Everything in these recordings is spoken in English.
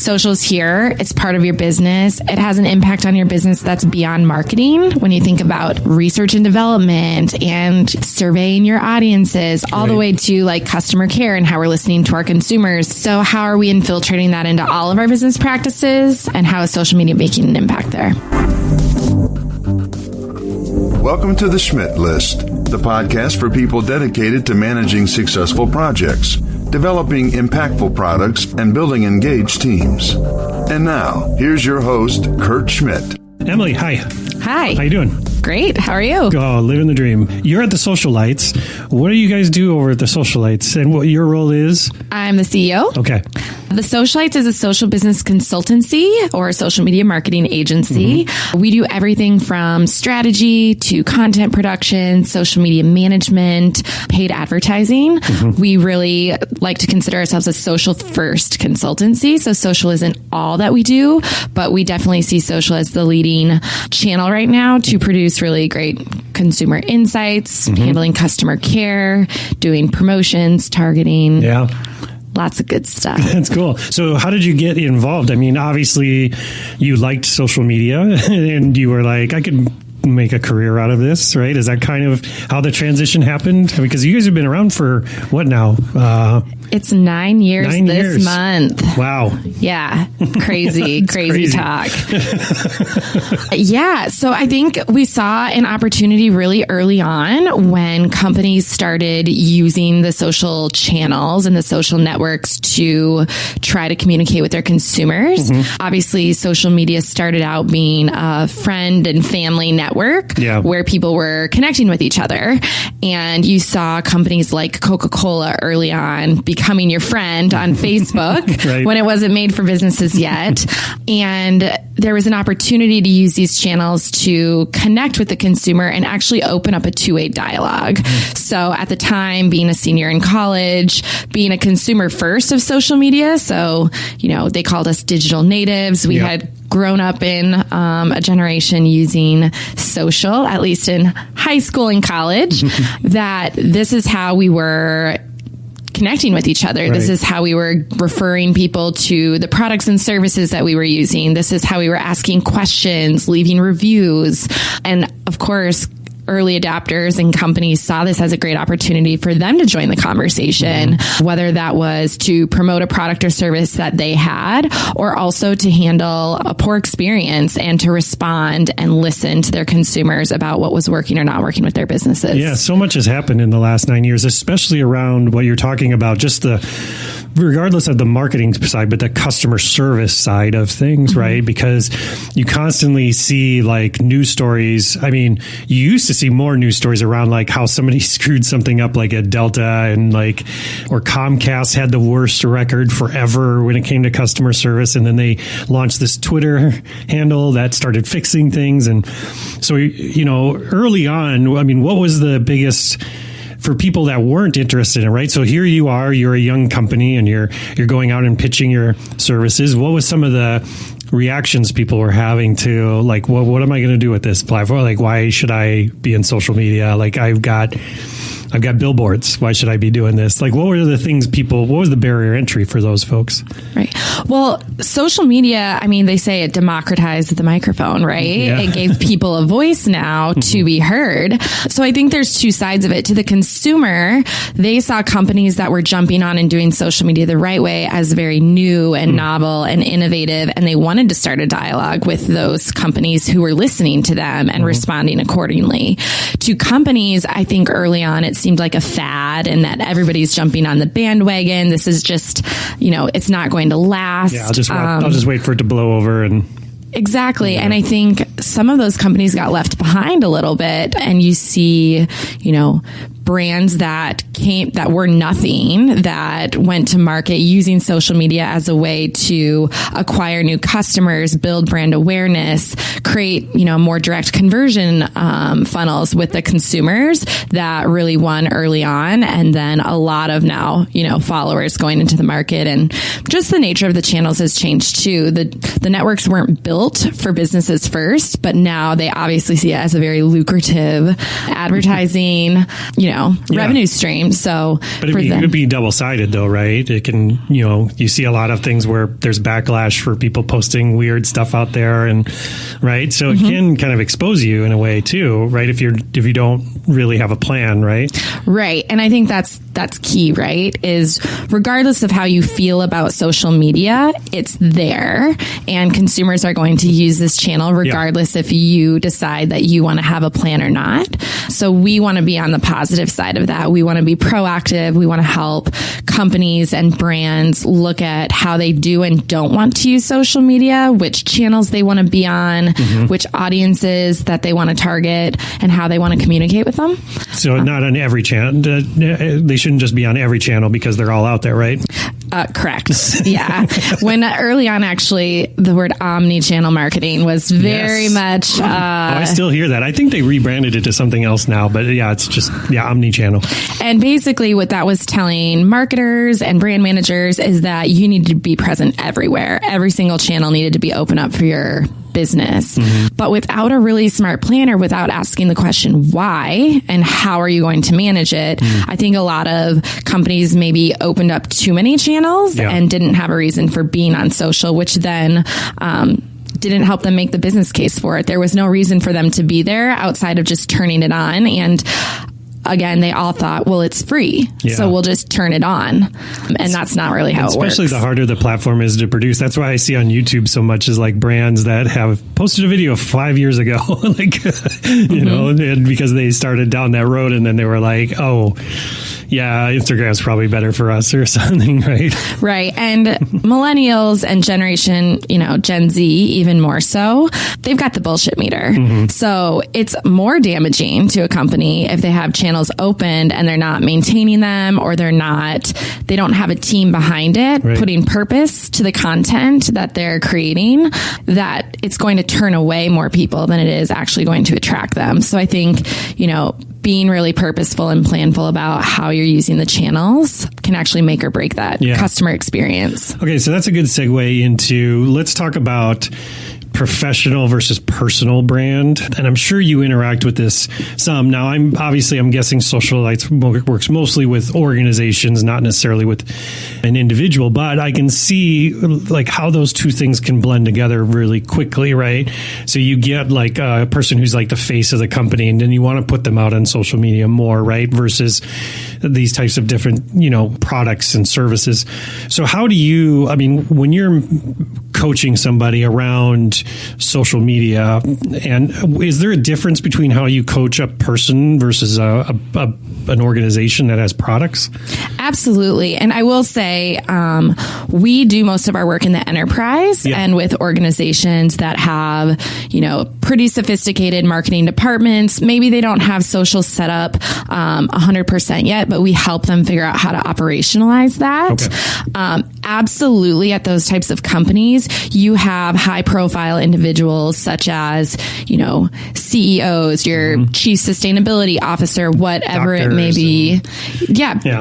social's here. It's part of your business. It has an impact on your business that's beyond marketing. When you think about research and development and surveying your audiences, all the way to like customer care and how we're listening to our consumers. So how are we infiltrating that into all of our business practices, and how is social media making an impact there? Welcome to the Schmidt List, the podcast for people dedicated to managing successful projects, developing impactful products, and building engaged teams. And now, here's your host, Kurt Schmidt. Emily, hi. Hi. How you doing? Great. How are you? Oh, living the dream. You're at the Socialites. What do you guys do over at the Socialites, and what your role is? I'm the CEO. Okay. The Socialites is a social business consultancy or a social media marketing agency. Mm-hmm. We do everything from strategy to content production, social media management, paid advertising. Mm-hmm. We really like to consider ourselves a social first consultancy. So social isn't all that we do, but we definitely see social as the leading channel right now to produce really great consumer insights, handling customer care, doing promotions, targeting. Yeah. Lots of good stuff. That's cool. So how did you get involved? I mean, obviously you liked social media and you were like, I could make a career out of this, right? Is that kind of how the transition happened? Because you guys have been around for what now? It's 9 years this month. Wow. Yeah. Crazy talk. Yeah. So I think we saw an opportunity really early on when companies started using the social channels and the social networks to try to communicate with their consumers. Mm-hmm. Obviously, social media started out being a friend and family network where people were connecting with each other. And you saw companies like Coca-Cola early on becoming your friend on Facebook when it wasn't made for businesses yet. And there was an opportunity to use these channels to connect with the consumer and actually open up a two-way dialogue. Mm-hmm. So at the time, being a senior in college, being a consumer first of social media. So, they called us digital natives. We had grown up in a generation using social, at least in high school and college, that this is how we were connecting with each other. Right. This is how we were referring people to the products and services that we were using. This is how we were asking questions, leaving reviews. And of course, early adopters and companies saw this as a great opportunity for them to join the conversation, whether that was to promote a product or service that they had, or also to handle a poor experience and to respond and listen to their consumers about what was working or not working with their businesses. Yeah, so much has happened in the last 9 years, especially around what you're talking about, just regardless of the marketing side, but the customer service side of things, right? Because you constantly see like news stories. I mean, you used to see more news stories around like how somebody screwed something up like at Delta and or Comcast had the worst record forever when it came to customer service. And then they launched this Twitter handle that started fixing things. And so, early on, I mean, what was the biggest for people that weren't interested in it, right? So here you are, you're a young company and you're going out and pitching your services. What was some of the reactions people were having to what am I going to do with this platform? Why should I be in social media? I've got billboards. Why should I be doing this? What were the things what was the barrier entry for those folks? Right. Well, social media, I mean, they say it democratized the microphone, right? Yeah. It gave people a voice now to be heard. So I think there's two sides of it. To the consumer, they saw companies that were jumping on and doing social media the right way as very new and novel and innovative. And they wanted to start a dialogue with those companies who were listening to them and responding accordingly. To companies, I think early on, it seemed like a fad and that everybody's jumping on the bandwagon. This is just, it's not going to last. Yeah, I'll just wait for it to blow over and... Exactly. And I think some of those companies got left behind a little bit, and you see, brands that were nothing, that went to market using social media as a way to acquire new customers, build brand awareness, create, more direct conversion funnels with the consumers that really won early on. And then a lot of now, followers going into the market, and just the nature of the channels has changed too. The networks weren't built for businesses first, but now they obviously see it as a very lucrative advertising, revenue stream. So, but it could be double-sided though, right? It can, you see a lot of things where there's backlash for people posting weird stuff out there, and right. So it can kind of expose you in a way too, right? If you don't really have a plan, right? Right. And I think that's key, right? Is regardless of how you feel about social media, it's there, and consumers are going to use this channel regardless if you decide that you want to have a plan or not. So we want to be on the positive side of that. We want to be proactive. We want to help companies and brands look at how they do and don't want to use social media, which channels they want to be on, which audiences that they want to target, and how they want to communicate with them. So not on every channel. They shouldn't just be on every channel because they're all out there, right? Correct. Yeah. When early on, actually, the word Omni-Channel Marketing was very much... I still hear that. I think they rebranded it to something else now, but it's just, Omni-Channel. And basically what that was telling marketers and brand managers is that you need to be present everywhere. Every single channel needed to be open up for your business. But without a really smart plan, or without asking the question why and how are you going to manage it, I think a lot of companies maybe opened up too many channels and didn't have a reason for being on social, which then didn't help them make the business case for it. There was no reason for them to be there outside of just turning it on. And again, they all thought, well, it's free, so we'll just turn it on. And that's not really how it works. Especially the harder the platform is to produce. That's why I see on YouTube so much is like brands that have posted a video 5 years ago, and because they started down that road and then they were like, oh, yeah, Instagram's probably better for us or something, right? Right. And millennials and generation, Gen Z, even more so, they've got the bullshit meter. So it's more damaging to a company if they have channels opened and they're not maintaining them, or they don't have a team behind it, putting purpose to the content that they're creating, that it's going to turn away more people than it is actually going to attract them. So I think, being really purposeful and planful about how you're using the channels can actually make or break that customer experience. Okay, so that's a good segue into, let's talk about professional versus personal brand. And I'm sure you interact with this some. Now, I'm guessing Socialites works mostly with organizations, not necessarily with an individual, but I can see like how those two things can blend together really quickly, right? So you get like a person who's like the face of the company, and then you want to put them out on social media more, right? Versus these types of different, products and services. So how do you, when you're coaching somebody around social media, and is there a difference between how you coach a person versus an organization that has products? Absolutely. And I will say, we do most of our work in the enterprise and with organizations that have, pretty sophisticated marketing departments. Maybe they don't have social set up 100% yet, but we help them figure out how to operationalize that. Okay. Absolutely. At those types of companies, you have high profile individuals such as, CEOs, your chief sustainability officer, whatever doctors, it may be.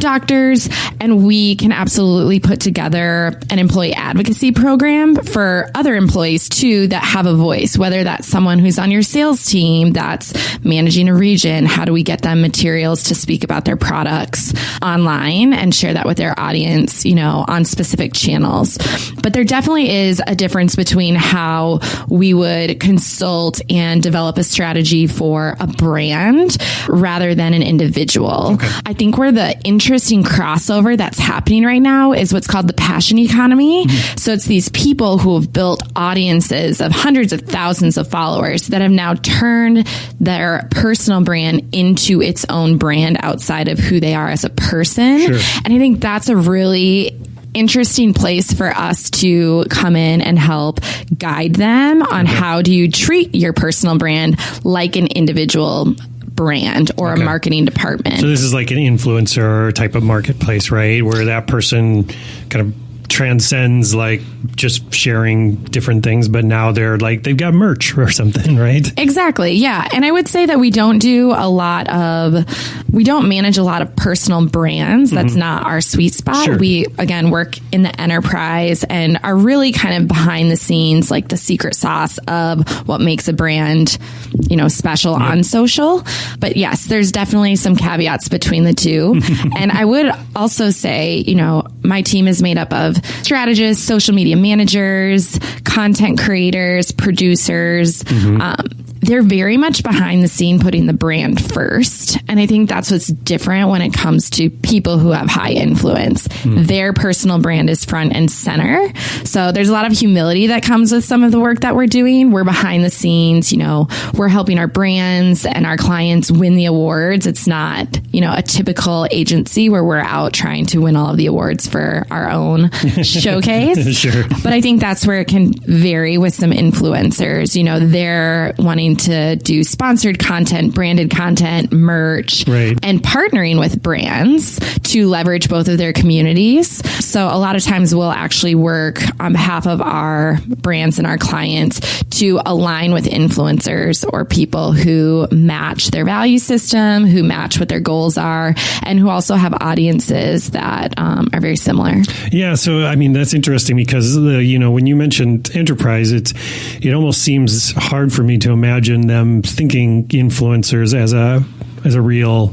Doctors. And we can absolutely put together an employee advocacy program for other employees too that have a voice, whether that's someone who's on your sales team that's managing a region. How do we get them materials to speak about their products online and share that with their audience, on specific channels? But there definitely is a difference between how we would consult and develop a strategy for a brand rather than an individual. Okay. I think where the interesting crossover that's happening right now is what's called the passion economy. Mm-hmm. So it's these people who have built audiences of hundreds of thousands of followers that have now turned their personal brand into its own brand outside of who they are as a person. Sure. And I think that's a really interesting place for us to come in and help guide them on how do you treat your personal brand like an individual brand or a marketing department. So this is like an influencer type of marketplace, right? Where that person kind of transcends like just sharing different things, but now they're like, they've got merch or something, right? Exactly. Yeah. And I would say that we don't manage a lot of personal brands. That's not our sweet spot. Sure. We, again, work in the enterprise and are really kind of behind the scenes, like the secret sauce of what makes a brand, special on social. But yes, there's definitely some caveats between the two. And I would also say, my team is made up of strategists, social media managers, content creators, producers. They're very much behind the scene putting the brand first. And I think that's what's different when it comes to people who have high influence. Their personal brand is front and center. So there's a lot of humility that comes with some of the work that we're doing. We're behind the scenes, we're helping our brands and our clients win the awards. It's not, a typical agency where we're out trying to win all of the awards for our own showcase. Sure. But I think that's where it can vary with some influencers. They're wanting to do sponsored content, branded content, merch, right, and partnering with brands to leverage both of their communities. So a lot of times we'll actually work on behalf of our brands and our clients to align with influencers or people who match their value system, who match what their goals are, and who also have audiences that are very similar. Yeah. So, that's interesting because, when you mentioned enterprise, it almost seems hard for me to imagine them thinking influencers as a real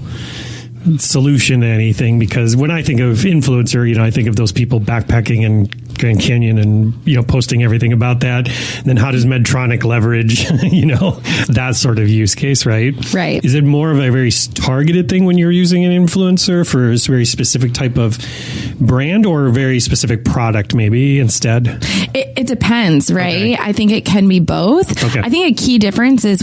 solution to anything, because when I think of influencer, I think of those people backpacking in Grand Canyon and, posting everything about that. And then how does Medtronic leverage, that sort of use case, right? Right. Is it more of a very targeted thing when you're using an influencer for a very specific type of brand or a very specific product maybe instead? It depends, right? Okay. I think it can be both. Okay. I think a key difference is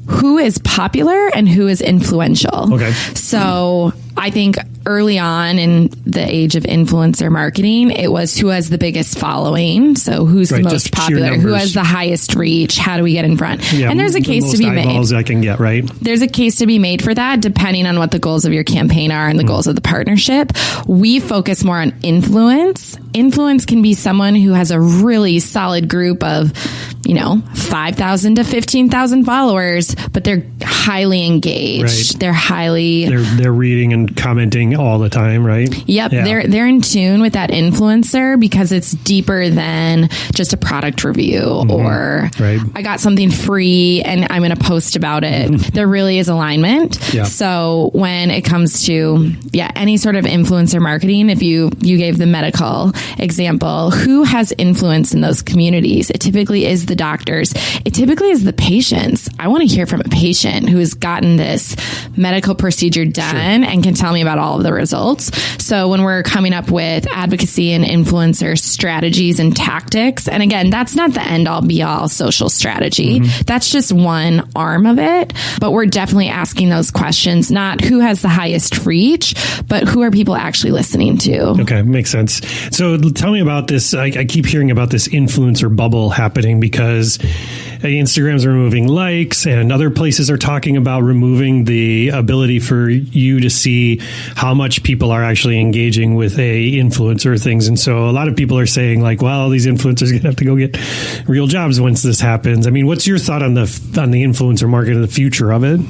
who is popular and who is influential. Okay. So I think early on in the age of influencer marketing, it was who has the biggest following. So who's the most popular, who has the highest reach, how do we get in front? Yeah, and there's a case to be made. I can get, right? There's a case to be made for that, depending on what the goals of your campaign are and the goals of the partnership. We focus more on influence. Influence can be someone who has a really solid group of, 5,000 to 15,000 followers, but they're highly engaged. Right. They're reading and commenting all the time, right? Yep. Yeah. They're in tune with that influencer because it's deeper than just a product review or I got something free and I'm going to post about it. There really is alignment. Yeah. So when it comes to any sort of influencer marketing, if you gave the medical example, who has influence in those communities? It typically is the doctors. It typically is the patients. I want to hear from a patient who has gotten this medical procedure done and can tell me about all of the results. So when we're coming up with advocacy and influencer strategies and tactics, and again, that's not the end all be all social strategy. That's just one arm of it. But we're definitely asking those questions, not who has the highest reach, but who are people actually listening to? Okay, makes sense. So tell me about this. I keep hearing about this influencer bubble happening because Instagram's removing likes and other places are talking about removing the ability for you to see how much people are actually engaging with influencer things. And so a lot of people are saying like, well, these influencers are going to have to go get real jobs once this happens. What's your thought on the influencer market and the future of it?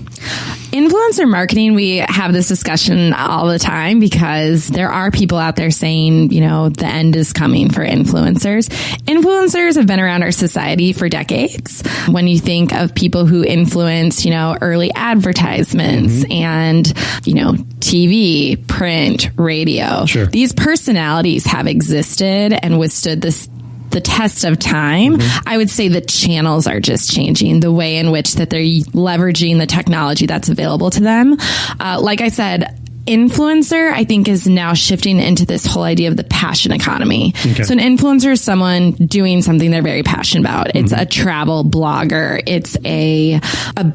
Influencer marketing, we have this discussion all the time because there are people out there saying, the end is coming for influencers. Influencers have been around our society for decades. When you think of people who influenced, early advertisements and, TV, print, radio, these personalities have existed and withstood the test of time. I would say the channels are just changing, the way in which that they're leveraging the technology that's available to them. Like I said, influencer, I think, is now shifting into this whole idea of the passion economy. Okay. So an influencer is someone doing something they're very passionate about. It's a travel blogger. It's a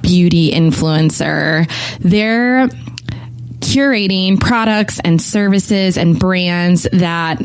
beauty influencer. They're curating products and services and brands that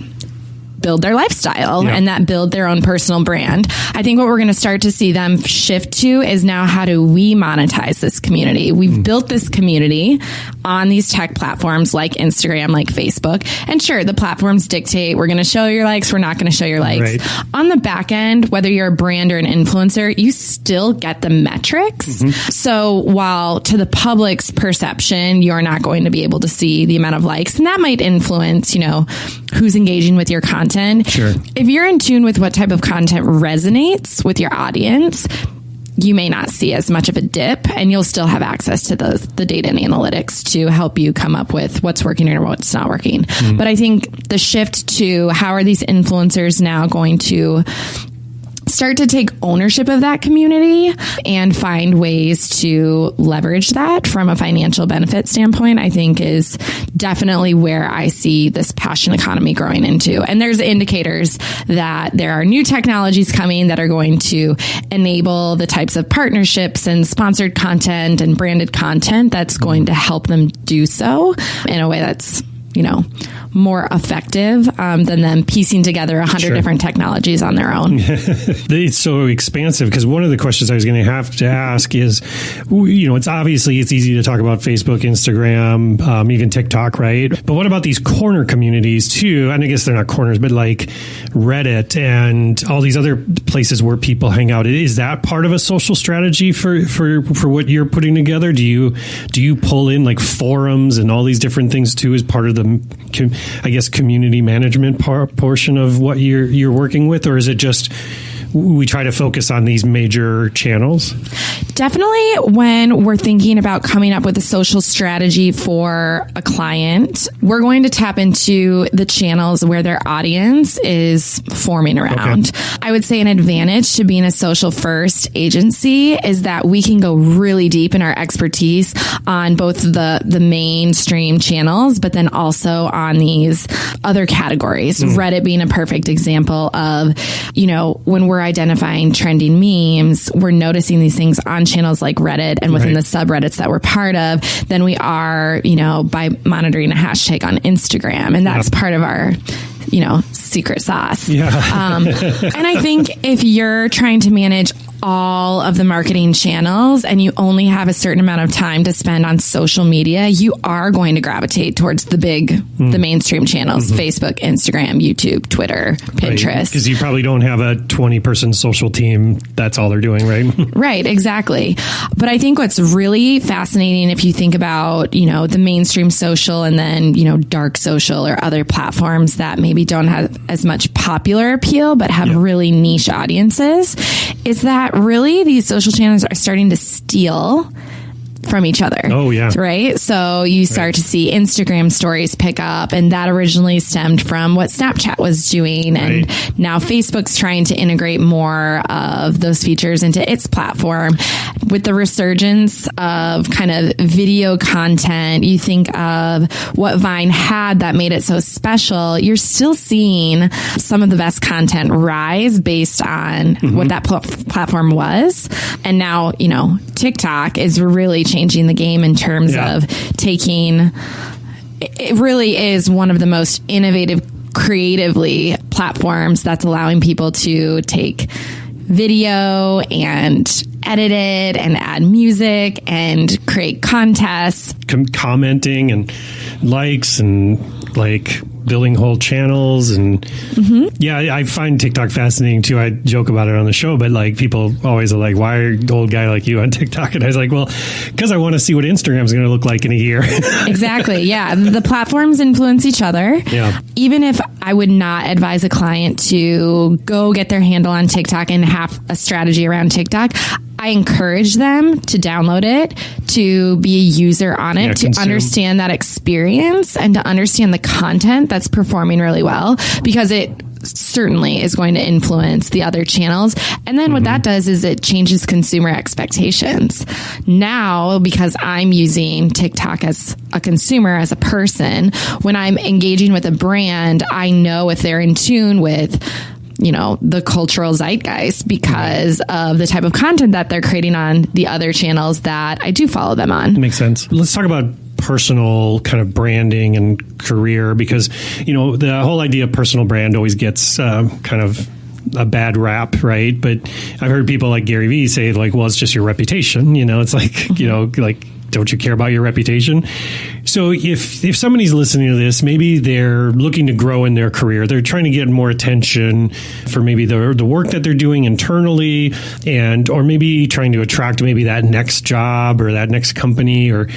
build their lifestyle and that build their own personal brand. I think what we're going to start to see them shift to is now, how do we monetize this community? We've built this community on these tech platforms like Instagram, like Facebook. And sure, the platforms dictate, we're going to show your likes, we're not going to show your likes. Right. On the back end, whether you're a brand or an influencer, you still get the metrics. So while to the public's perception, you're not going to be able to see the amount of likes, and that might influence, who's engaging with your content. Sure. If you're in tune with what type of content resonates with your audience, you may not see as much of a dip, and you'll still have access to the data and analytics to help you come up with what's working or what's not working. But I think the shift to how are these influencers now going to start to take ownership of that community and find ways to leverage that from a financial benefit standpoint, I think is definitely where I see this passion economy growing into. And there's indicators that there are new technologies coming that are going to enable the types of partnerships and sponsored content and branded content that's going to help them do so in a way that's more effective than them piecing together 100 different technologies on their own. It's so expansive, because one of the questions I was going to have to ask is, it's easy to talk about Facebook, Instagram, even TikTok, right? But what about these corner communities too? And I guess they're not corners, but like Reddit and all these other places where people hang out. Is that part of a social strategy for what you're putting together? Do you pull in like forums and all these different things too as part of the, I guess, community management portion of what you're working with? Or is it just we try to focus on these major channels? Definitely when we're thinking about coming up with a social strategy for a client, we're going to tap into the channels where their audience is forming around. Okay. I would say an advantage to being a social first agency is that we can go really deep in our expertise on both the mainstream channels, but then also on these other categories. Reddit being a perfect example of, when we're identifying trending memes, we're noticing these things on channels like Reddit and within the subreddits that we're part of than we are, by monitoring a hashtag on Instagram. And that's part of our, secret sauce. Yeah. And I think if you're trying to manage all of the marketing channels and you only have a certain amount of time to spend on social media, you are going to gravitate towards the mainstream channels, Facebook, Instagram, YouTube, Twitter, Pinterest. Because you probably don't have a 20-person social team. That's all they're doing, right? Right, exactly. But I think what's really fascinating, if you think about, the mainstream social and then, dark social or other platforms that maybe don't have as much popular appeal, but have really niche audiences, is that really these social channels are starting to steal from each other. Oh, yeah. Right? So you start to see Instagram stories pick up, and that originally stemmed from what Snapchat was doing. And now Facebook's trying to integrate more of those features into its platform. With the resurgence of kind of video content, you think of what Vine had that made it so special. You're still seeing some of the best content rise based on what that platform was. And now, TikTok is really changing the game in terms of taking, it really is one of the most innovative creatively platforms that's allowing people to take video and edit it and add music and create contests. Commenting and likes and building whole channels. And I find TikTok fascinating too. I joke about it on the show, but people always are like, why are an old guy like you on TikTok? And I was like, well, because I want to see what Instagram's going to look like in a year. Exactly. Yeah. The platforms influence each other. Yeah. Even if I would not advise a client to go get their handle on TikTok and have a strategy around TikTok, I encourage them to download it, to be a user on it, to understand that experience and to understand the content that's performing really well, because it certainly is going to influence the other channels. And then what that does is it changes consumer expectations. Now, because I'm using TikTok as a consumer, as a person, when I'm engaging with a brand, I know if they're in tune with the cultural zeitgeist because of the type of content that they're creating on the other channels that I do follow them on. Makes sense. Let's talk about personal kind of branding and career? Because, the whole idea of personal brand always gets kind of a bad rap, right? But I've heard people like Gary Vee say, like, well, it's just your reputation. It's like, like, don't you care about your reputation? So if somebody's listening to this, maybe they're looking to grow in their career, they're trying to get more attention for maybe the work that they're doing internally, or maybe trying to attract maybe that next job or that next company, or,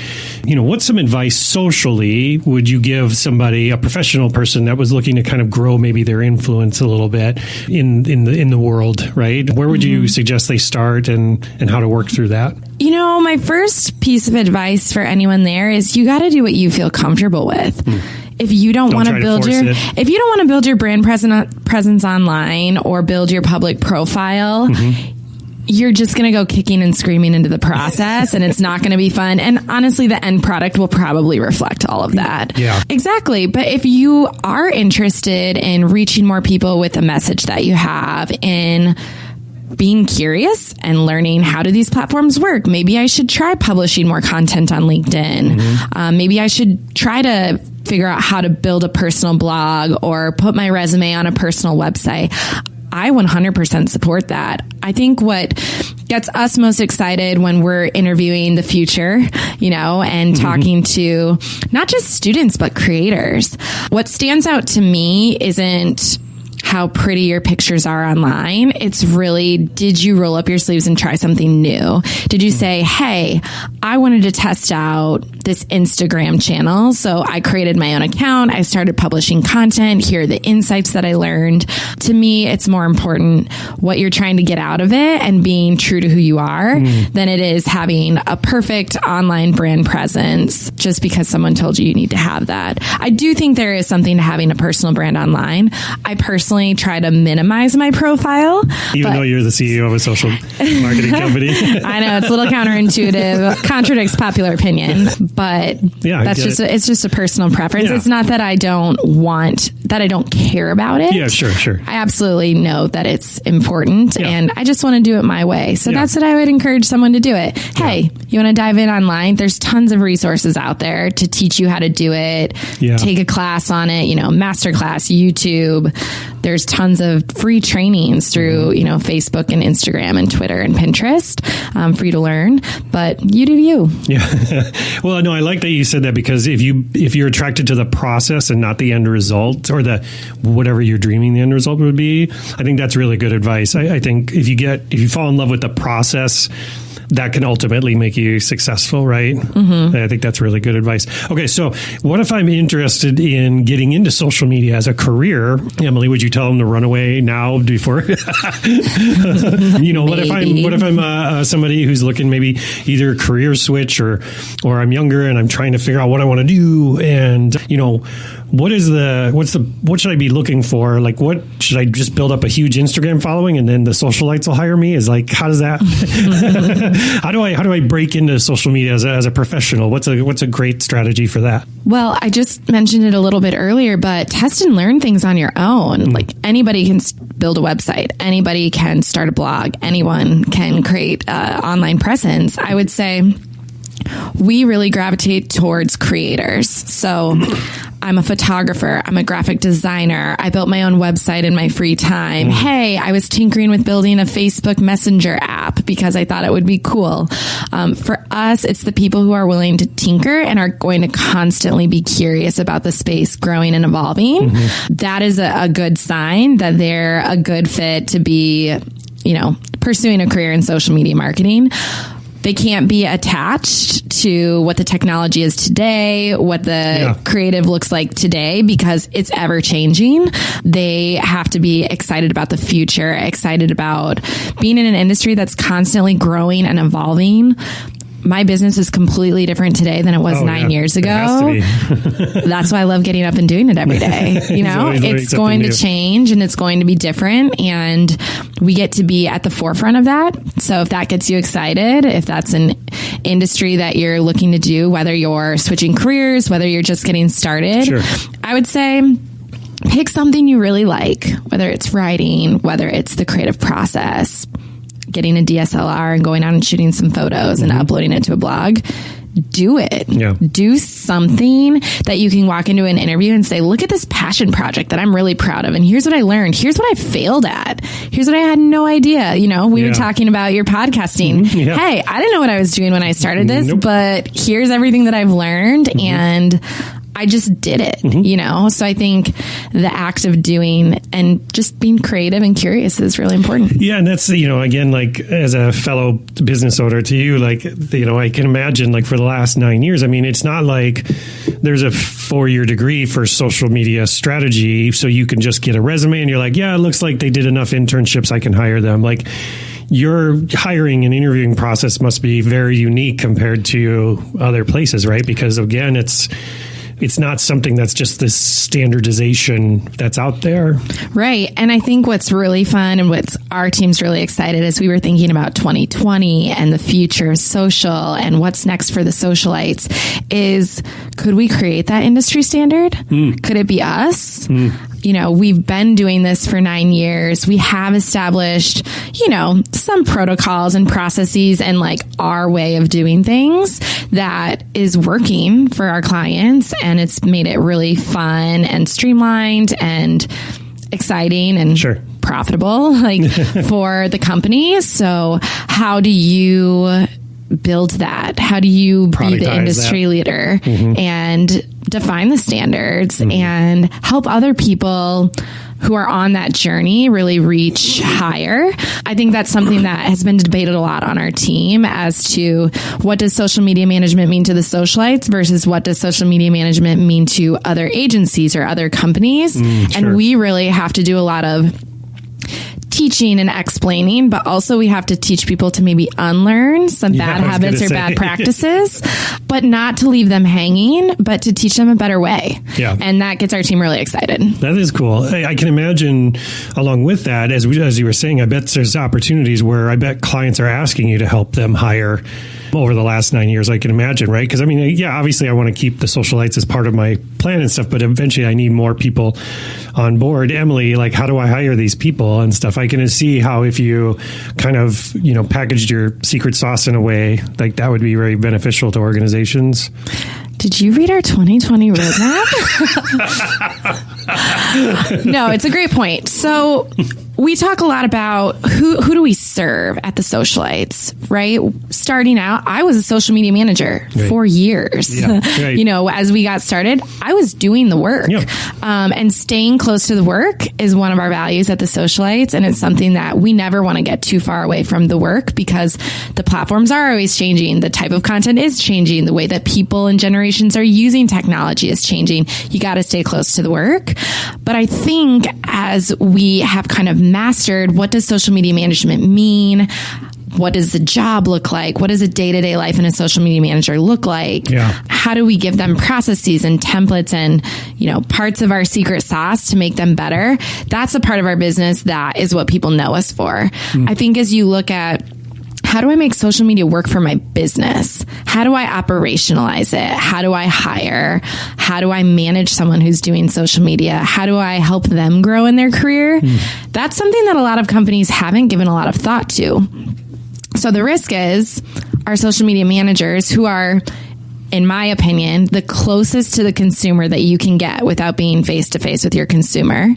what's some advice socially would you give somebody, a professional person that was looking to kind of grow maybe their influence a little bit in the world, right? Where would you suggest they start and how to work through that? My first piece of advice for anyone there is you got to do what you feel comfortable with. If you don't want to build your brand presence online or build your public profile, you're just going to go kicking and screaming into the process, and it's not going to be fun. And honestly, the end product will probably reflect all of that. Yeah, exactly. But if you are interested in reaching more people with a message that you have, in being curious and learning, how do these platforms work? Maybe I should try publishing more content on LinkedIn. Maybe I should try to figure out how to build a personal blog or put my resume on a personal website. I 100% support that. I think what gets us most excited when we're interviewing the future, and talking to not just students, but creators. What stands out to me isn't how pretty your pictures are online. It's really, did you roll up your sleeves and try something new? Did you say, hey, I wanted to test out this Instagram channel, so I created my own account. I started publishing content. Here are the insights that I learned. To me, it's more important what you're trying to get out of it and being true to who you are than it is having a perfect online brand presence just because someone told you need to have that. I do think there is something to having a personal brand online. I personally try to minimize my profile. Even though you're the CEO of a social marketing company. I know, it's a little counterintuitive, contradicts popular opinion, but it's just a personal preference. Yeah. It's not that I don't care about it. Yeah, sure. I absolutely know that it's important, and I just want to do it my way. So that's what I would encourage someone to do it. Hey, you want to dive in online? There's tons of resources out there to teach you how to do it. Yeah. Take a class on it, masterclass, YouTube. There's tons of free trainings through, Facebook and Instagram and Twitter and Pinterest for you to learn, but you do you. Yeah. Well, no, I like that you said that, because if you're attracted to the process and not the end result, or the whatever you're dreaming the end result would be, I think that's really good advice. I think if you fall in love with the process, that can ultimately make you successful, right? I think that's really good advice. Okay, so what if I'm interested in getting into social media as a career? Emily, would you tell them to run away now before? What if I'm somebody who's looking maybe either career switch or I'm younger and I'm trying to figure out what I want to do, and what should I be looking for? Like, what should I just build up a huge Instagram following and then the socialites will hire me? Is like, how does that? How do I break into social media as a professional? What's a great strategy for that? Well, I just mentioned it a little bit earlier, but test and learn things on your own. Like, anybody can build a website. Anybody can start a blog. Anyone can create an online presence. I would say we really gravitate towards creators. So I'm a photographer. I'm a graphic designer. I built my own website in my free time. Hey, I was tinkering with building a Facebook Messenger app because I thought it would be cool. For us, it's the people who are willing to tinker and are going to constantly be curious about the space growing and evolving. That is a good sign that they're a good fit to be, pursuing a career in social media marketing. They can't be attached to what the technology is today, what the creative looks like today, because it's ever changing. They have to be excited about the future, excited about being in an industry that's constantly growing and evolving. My business is completely different today than it was 9 years ago. It has to be. That's why I love getting up and doing it every day. It's going to change and it's going to be different, and we get to be at the forefront of that. So if that gets you excited, if that's an industry that you're looking to do, whether you're switching careers, whether you're just getting started, I would say pick something you really like, whether it's writing, whether it's the creative process, getting a DSLR and going out and shooting some photos and uploading it to a blog. do it. Yeah. Do something that you can walk into an interview and say, look at this passion project that I'm really proud of. And here's what I learned. Here's what I failed at. Here's what I had no idea. We were talking about your podcasting. Mm-hmm. Yeah. Hey, I didn't know what I was doing when I started this, but here's everything that I've learned. Mm-hmm. And I just did it, So I think the act of doing and just being creative and curious is really important. Yeah. And that's, again, like as a fellow business owner to you, like, I can imagine like for the last 9 years, I mean, it's not like there's a 4-year degree for social media strategy. So you can just get a resume and you're like, yeah, it looks like they did enough internships. I can hire them. Like your hiring and interviewing process must be very unique compared to other places, right? Because again, it's not something that's just this standardization that's out there. Right. And I think what's really fun and what's our team's really excited as we were thinking about 2020 and the future of social and what's next for the socialites is, could we create that industry standard? Could it be us? We've been doing this for 9 years. We have established, some protocols and processes and like our way of doing things that is working for our clients. And it's made it really fun and streamlined and exciting and profitable, like for the company. So how do you build that? How do you be the industry leader and define the standards and help other people who are on that journey really reach higher? I think that's something that has been debated a lot on our team as to what does social media management mean to the socialites versus what does social media management mean to other agencies or other companies. And we really have to do a lot of teaching and explaining, but also we have to teach people to maybe unlearn some bad habits or bad practices, but not to leave them hanging, but to teach them a better way. Yeah. And that gets our team really excited. That is cool. I can imagine along with that, as you were saying, I bet there's opportunities where I bet clients are asking you to help them hire over the last 9 years, I can imagine, right? Because I mean, yeah, obviously I want to keep the socialites as part of my plan and stuff, but eventually I need more people on board. Emily, like, how do I hire these people and stuff? I can see how if you kind of, packaged your secret sauce in a way, like that would be very beneficial to organizations. Did you read our 2020 roadmap? No, it's a great point. So we talk a lot about who do we serve at the socialites, right? Starting out, I was a social media manager for years. Yeah, right. As we got started, I was doing the work. Yeah. And staying close to the work is one of our values at the socialites. And it's something that we never want to get too far away from the work because the platforms are always changing. The type of content is changing. The way that people and generations are using technology is changing. You got to stay close to the work. But I think as we have kind of mastered what does social media management mean, what does the job look like? What does a day-to-day life in a social media manager look like? Yeah. How do we give them processes and templates and, parts of our secret sauce to make them better? That's a part of our business that is what people know us for. I think as you look at how do I make social media work for my business? How do I operationalize it? How do I hire? How do I manage someone who's doing social media? How do I help them grow in their career? That's something that a lot of companies haven't given a lot of thought to. So the risk is our social media managers, who are, in my opinion, the closest to the consumer that you can get without being face to face with your consumer,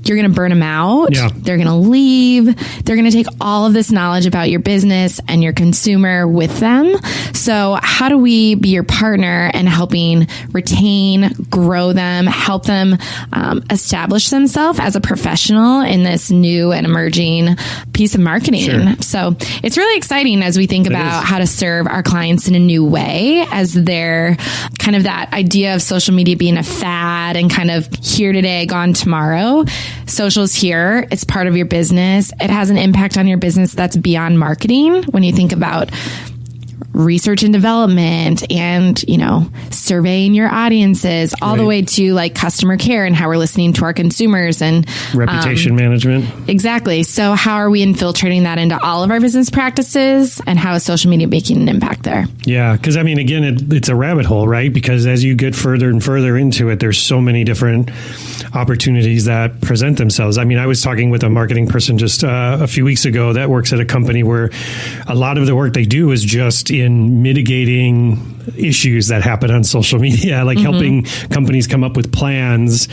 you're going to burn them out. Yeah. They're going to leave. They're going to take all of this knowledge about your business and your consumer with them. So how do we be your partner in helping retain, grow them, help them establish themselves as a professional in this new and emerging piece of marketing? Sure. So it's really exciting as we think about how to serve our clients in a new way, as they're kind of that idea of social media being a fad and kind of here today, gone tomorrow. Social's here. It's part of your business. It has an impact on your business that's beyond marketing. When you think about research and development and, surveying your audiences all the way to like customer care and how we're listening to our consumers and reputation management. Exactly. So how are we infiltrating that into all of our business practices, and how is social media making an impact there? Yeah. Cause I mean, again, it's a rabbit hole, right? Because as you get further and further into it, there's so many different opportunities that present themselves. I mean, I was talking with a marketing person just a few weeks ago that works at a company where a lot of the work they do is just in in mitigating issues that happen on social media, like helping companies come up with plans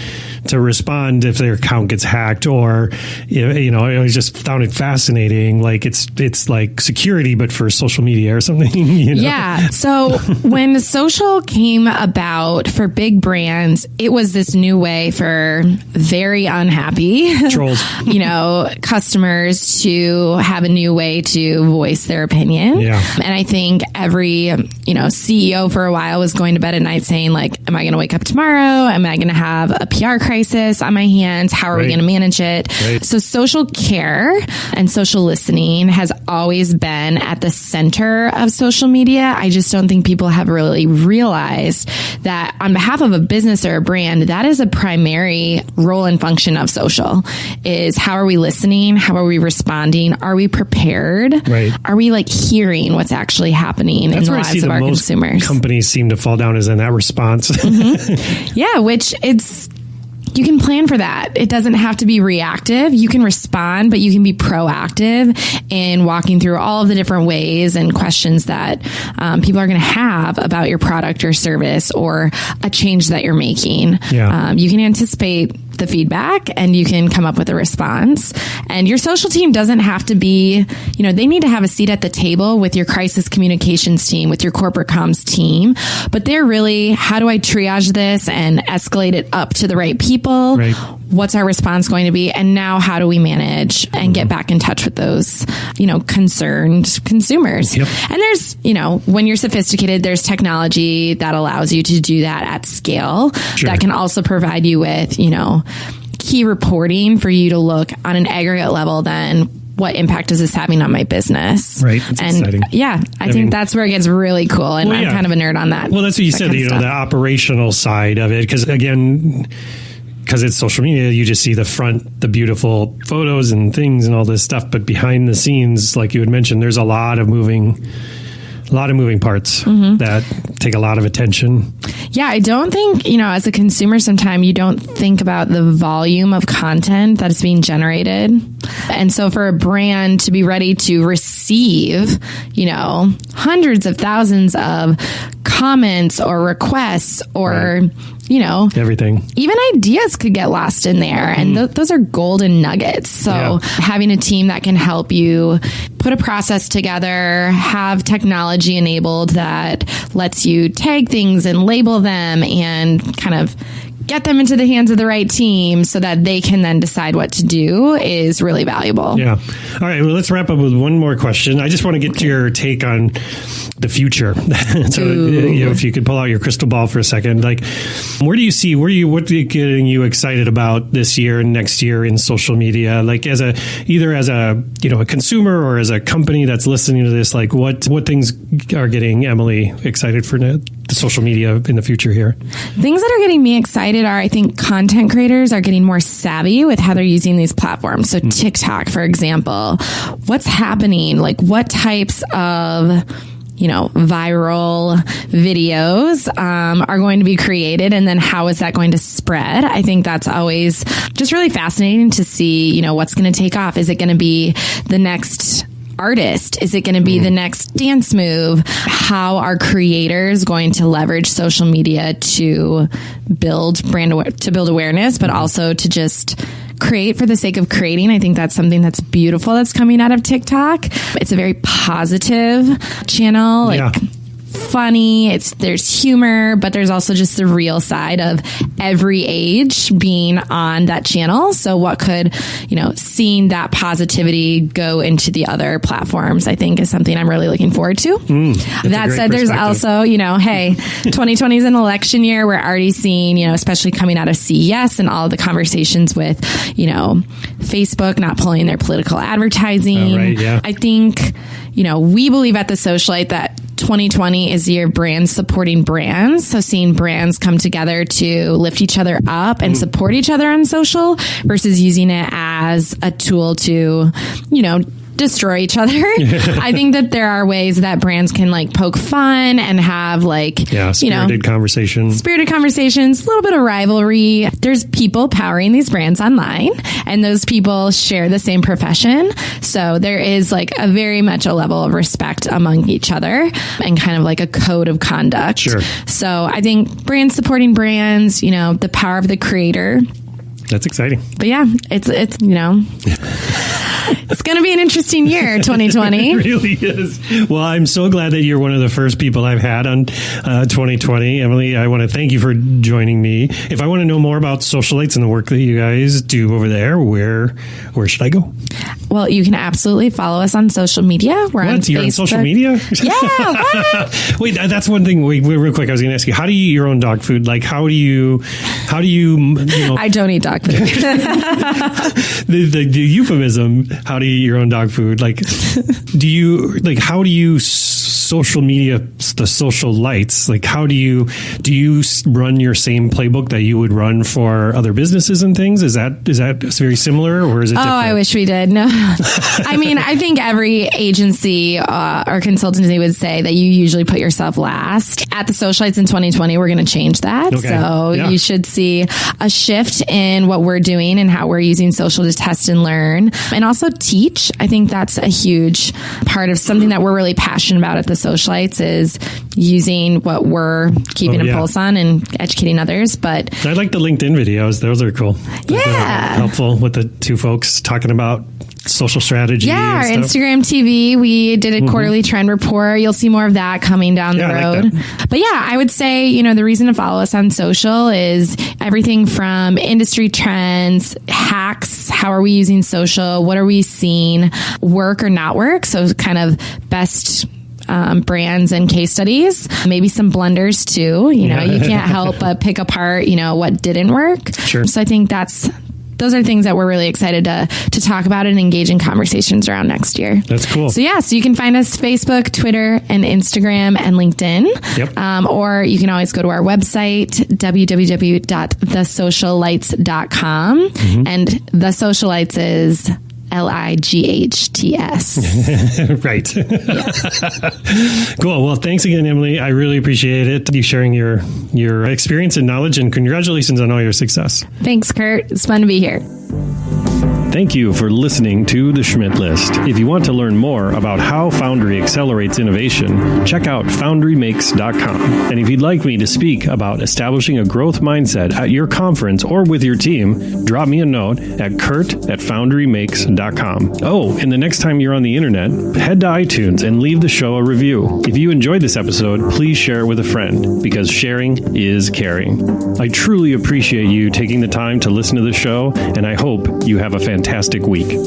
to respond if their account gets hacked, or, you know, I always just found it fascinating. Like it's like security, but for social media or something. You know? Yeah. So when social came about for big brands, it was this new way for very unhappy trolls, you know, customers to have a new way to voice their opinion. Yeah. And I think every, you know, CEO for a while was going to bed at night saying, like, am I going to wake up tomorrow? Am I going to have a PR crisis on my hands? How are we going to manage it? Right. So social care and social listening has always been at the center of social media. I just don't think people have really realized that on behalf of a business or a brand, that is a primary role and function of social, is how are we listening? How are we responding? Are we prepared? Right. Are we like hearing what's actually happening in the lives of our consumers? Companies seem to fall down is in that response. Yeah, which you can plan for that. It doesn't have to be reactive. You can respond, but you can be proactive in walking through all of the different ways and questions that people are going to have about your product or service or a change that you're making. Yeah. You can anticipate the feedback and you can come up with a response. And your social team doesn't have to be, you know, they need to have a seat at the table with your crisis communications team, with your corporate comms team. But they're really, how do I triage this and escalate it up to the right people? Right. What's our response going to be? And now how do we manage and get back in touch with those, you know, concerned consumers? Yep. And there's, you know, when you're sophisticated, there's technology that allows you to do that at scale. Sure. That can also provide you with, you know, key reporting for you to look on an aggregate level then what impact is this having on my business? Right. That's and exciting. Yeah, I think that's where it gets really cool. And I'm kind of a nerd on that. Well, that's what you said, you know, the operational side of it. Because again, because it's social media, you just see the front, the beautiful photos and things and all this stuff. But behind the scenes, like you had mentioned, there's a lot of moving parts that take a lot of attention. Yeah, I don't think, you know, as a consumer, sometimes you don't think about the volume of content that is being generated. And so for a brand to be ready to receive, you know, hundreds of thousands of comments or requests or, you know, everything, even ideas could get lost in there. And those are golden nuggets. So having a team that can help you put a process together, have technology enabled that lets you tag things and label them and kind of get them into the hands of the right team so that they can then decide what to do is really valuable. Yeah. All right. Well, let's wrap up with one more question. I just want to get your take on the future. So, you know, if you could pull out your crystal ball for a second, like, what's getting you excited about this year and next year in social media? Like either as a, you know, a consumer or as a company that's listening to this, like what things are getting Emily excited for the social media in the future here? Things that are getting me excited are, I think, content creators are getting more savvy with how they're using these platforms. So TikTok, for example, what's happening? Like what types of, you know, viral videos are going to be created, and then how is that going to spread? I think that's always just really fascinating to see, you know, what's going to take off. Is it going to be the next artist? Is it going to be the next dance move? How are creators going to leverage social media to build awareness, but also to just create for the sake of creating? I think that's something that's beautiful that's coming out of TikTok. It's a very positive channel. Funny, there's humor, but there's also just the real side of every age being on that channel. So what could, you know, seeing that positivity go into the other platforms, I think is something I'm really looking forward to. That said, there's also, you know, hey, 2020 is an election year. We're already seeing, you know, especially coming out of CES and all of the conversations with, you know, Facebook not pulling their political advertising. Right, yeah. I think, you know, we believe at The Socialite that 2020 is the year brands supporting brands. So seeing brands come together to lift each other up and support each other on social versus using it as a tool to, you know, destroy each other. I think that there are ways that brands can like poke fun and have like, spirited conversations, a little bit of rivalry. There's people powering these brands online, and those people share the same profession. So there is like a very much a level of respect among each other and kind of like a code of conduct. Sure. So I think brands supporting brands, the power of the creator. That's exciting. But yeah, it's it's going to be an interesting year, 2020. It really is. Well, I'm so glad that you're one of the first people I've had on 2020. Emily, I want to thank you for joining me. If I want to know more about Socialites and the work that you guys do over there, where should I go? Well, you can absolutely follow us on social media. We're on Facebook. You're on social media? Yeah. What? Wait, that's one thing. Wait, real quick. I was going to ask you, how do you eat your own dog food? Like, how do you I don't eat dog food. the euphemism, how do you eat your own dog food? Like, how do you social media, the socialites? Like, how do you run your same playbook that you would run for other businesses and things? Is that very similar, or is it different? I wish we did. No, I mean, I think every agency or consultancy would say that you usually put yourself last. At the Socialites in 2020, we're going to change that. Okay. So you should see a shift in what we're doing and how we're using social to test and learn, and also teach. I think that's a huge part of something that we're really passionate about at the Socialites, is using what we're keeping a pulse on and educating others. But I like the LinkedIn videos; those are cool. Yeah, helpful with the two folks talking about social strategy. Yeah, our Instagram TV, we did a quarterly trend report. You'll see more of that coming down the road. Like, but yeah, I would say, the reason to follow us on social is everything from industry trends, hacks, how are we using social, what are we seeing, work or not work. So kind of best brands and case studies, maybe some blunders too. You can't help but pick apart, what didn't work. Sure. So I think those are things that we're really excited to talk about and engage in conversations around next year. That's cool. So you can find us Facebook, Twitter, and Instagram and LinkedIn. Yep. Or you can always go to our website, www.thesocialites.com. And The Socialites is LIGHTS. Right. Cool. Well, thanks again, Emily. I really appreciate it. You sharing your experience and knowledge, and congratulations on all your success. Thanks, Kurt. It's fun to be here. Thank you for listening to The Schmidt List. If you want to learn more about how Foundry accelerates innovation, check out foundrymakes.com. And if you'd like me to speak about establishing a growth mindset at your conference or with your team, drop me a note at kurt@foundrymakes.com. Oh, and the next time you're on the internet, head to iTunes and leave the show a review. If you enjoyed this episode, please share it with a friend, because sharing is caring. I truly appreciate you taking the time to listen to the show, and I hope you have a fantastic week.